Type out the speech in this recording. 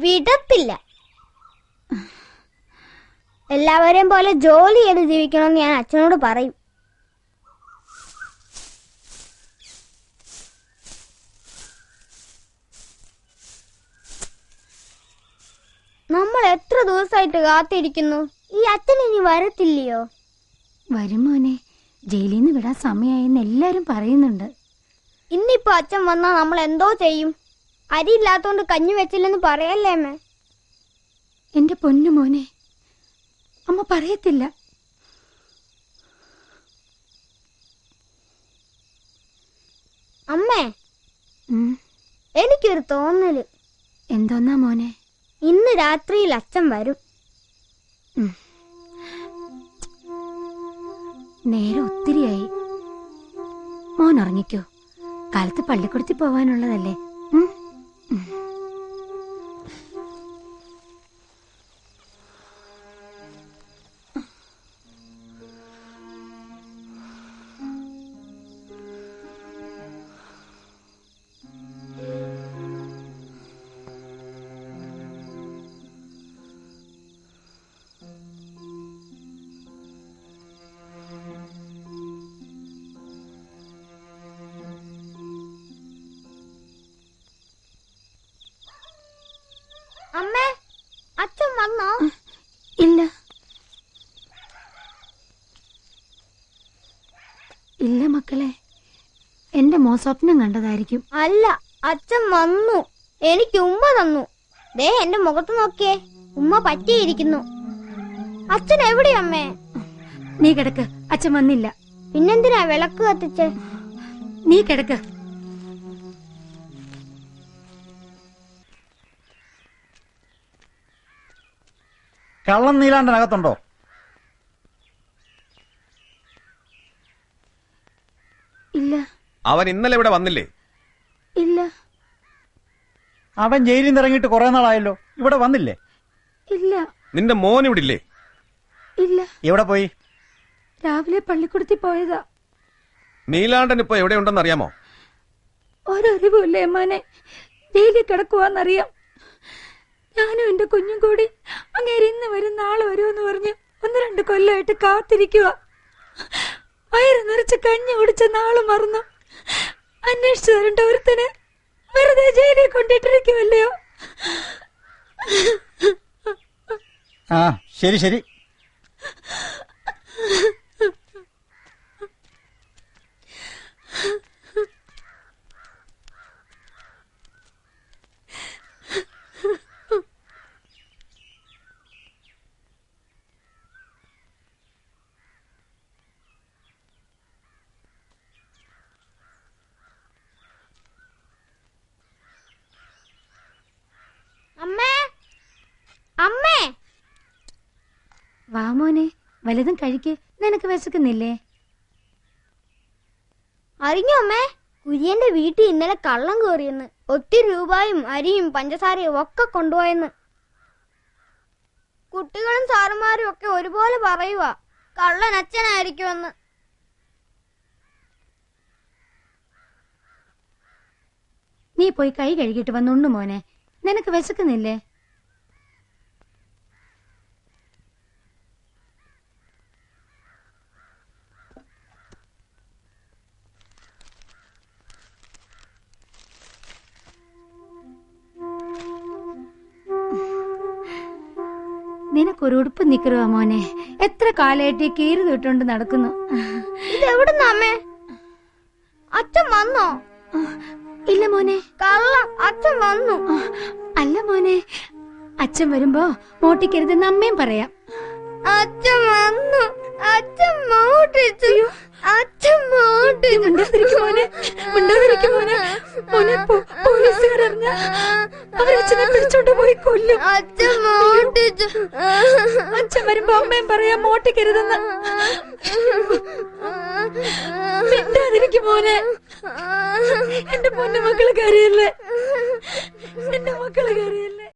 വിടത്തില്ല. എല്ലാവരെയും പോലെ ജോലി ചെയ്ത് ജീവിക്കണമെന്ന് ഞാൻ അച്ഛനോട് പറയും. നമ്മൾ എത്ര ദിവസമായിട്ട് കാത്തിരിക്കുന്നു. ഈ അച്ഛൻ ഇനി വരത്തില്ലയോ? വരും മോനെ, ജയിലിൽ നിന്ന് വിടാൻ സമയമായെന്ന് എല്ലാരും പറയുന്നുണ്ട്. ഇന്നിപ്പോ അച്ഛൻ വന്നാ നമ്മൾ എന്തോ ചെയ്യും? അരിയില്ലാത്തോണ്ട് കഞ്ഞി വെച്ചില്ലെന്ന് പറയല്ലേ അമ്മ? എന്റെ പൊന്നു മോനെ, അമ്മ പറയത്തില്ല. അമ്മേ, എനിക്കൊരു തോന്നല്. എന്തോന്നാ മോനെ? ഇന്ന് രാത്രിയിൽ അച്ഛൻ വരും. നേരെ ഒത്തിരിയായി. മോൻ ഉറങ്ങിക്കോ, കാലത്ത് പള്ളിക്കൂടത്തിൽ പോവാനുള്ളതല്ലേ. അമ്മേ, അച്ഛൻ വന്നോ? ഇല്ല ഇല്ല മക്കളെ, എന്റെ മോ സ്വപ്നം കണ്ടതായിരിക്കും. അല്ല, അച്ഛൻ വന്നു. എനിക്ക് ഉമ്മ തന്നു. ദേ എന്റെ മുഖത്ത് നോക്കിയേ, ഉമ്മ പറ്റിയിരിക്കുന്നു. അച്ഛൻ എവിടെയമ്മേ? നീ കിടക്ക്, അച്ഛൻ വന്നില്ല. പിന്നെന്തിനാ വിളക്ക് കത്തിച്ചേ? നീ കിടക്ക്. കള്ളം നീലാണ്ടനകത്തുണ്ടോ? ഇല്ല. അവൻ ഇന്നലെ ഇവിടെ വന്നില്ലേ? ഇല്ല. അവൻ ജയിലിൽ നിന്ന് ഇറങ്ങിയിട്ട് കുറെ നാളായല്ലോ, ഇവിടെ വന്നില്ലേ? ഇല്ല. നിന്റെ മോൻ ഇവിടെ ഇല്ലേ? ഇല്ല. എവിടെ പോയി? രാവിലെ പള്ളിക്കൂടത്തിൽ പോയതാ. നീലാണ്ടൻ ഇപ്പൊ എവിടെയുണ്ടെന്ന് അറിയാമോ? ഒരറിവില്ലേ മോനെ, ജയിലിൽ കിടക്കുവാന്നറിയാം. ഞാനും എന്റെ കുഞ്ഞും കൂടി അങ്ങേര് ഇന്ന് വരും നാളെ വരുമെന്ന് പറഞ്ഞ് 1-2 കൊല്ലമായിട്ട് കാത്തിരിക്കുക. വയറ് നിറച്ച് കഞ്ഞി കുടിച്ച നാള് മറന്നു. അന്വേഷിച്ചു തരേണ്ട ഒരുത്തന് വെറുതെ ജയിലിൽ കൊണ്ടിട്ടിരിക്കുമല്ലയോ. ആ ശരി ശരി. അമ്മേ, അമ്മേ. വാ മോനെ, വലുതും കഴിക്ക്. നിനക്ക് വിശക്കുന്നില്ലേ? അറിഞ്ഞോ അമ്മേ, കുര്യന്റെ വീട്ടിൽ ഇന്നലെ കള്ളം കയറിയെന്ന്. 1 രൂപയും അരിയും പഞ്ചസാരയും ഒക്കെ കൊണ്ടുപോയെന്ന്. കുട്ടികളും സാറുമാരും ഒക്കെ ഒരുപോലെ പറയുക കള്ളൻ അച്ഛനായിരിക്കുമെന്ന്. നീ പോയി കൈ കഴുകിയിട്ട് വന്നുണ്ണു മോനെ, നിനക്ക് വിശക്കുന്നില്ലേ? നിനക്കൊരു ഉടുപ്പ് നിക്കറുവാ മോനെ, എത്ര കാലായിട്ട് കീറി തൊട്ടുകൊണ്ട് നടക്കുന്നു. ഇതെവിടുന്ന അമ്മേ? അച്ഛൻ വന്നോ? ഇല്ല മോനെ. കള്ളം, അച്ഛൻ വന്നു. അല്ല മോനെ, അച്ഛൻ വരുമ്പോ മോട്ടിക്കരുതെന്ന് അമ്മയും പറയാം. അച്ഛൻ വന്നു. അച്ഛൻ മോട്ടിച്ചു. അച്ഛൻ മോട്ടിച്ചു. പോലീസുകാരറിഞ്ഞ അവരച്ഛനെ പിടിച്ചോണ്ട് പോയി കൊല്ലും. അച്ഛൻ മോട്ടിച്ചു. അച്ഛൻ വരുമ്പോ അമ്മയും പറയാം മോട്ടിക്കരുതെന്ന്. മിണ്ടാതിരിക്കും മോനെ. എന്റെ പൊന്നു മക്കള് കരയല്ലേ, എന്റെ മക്കള് കരയല്ലേ.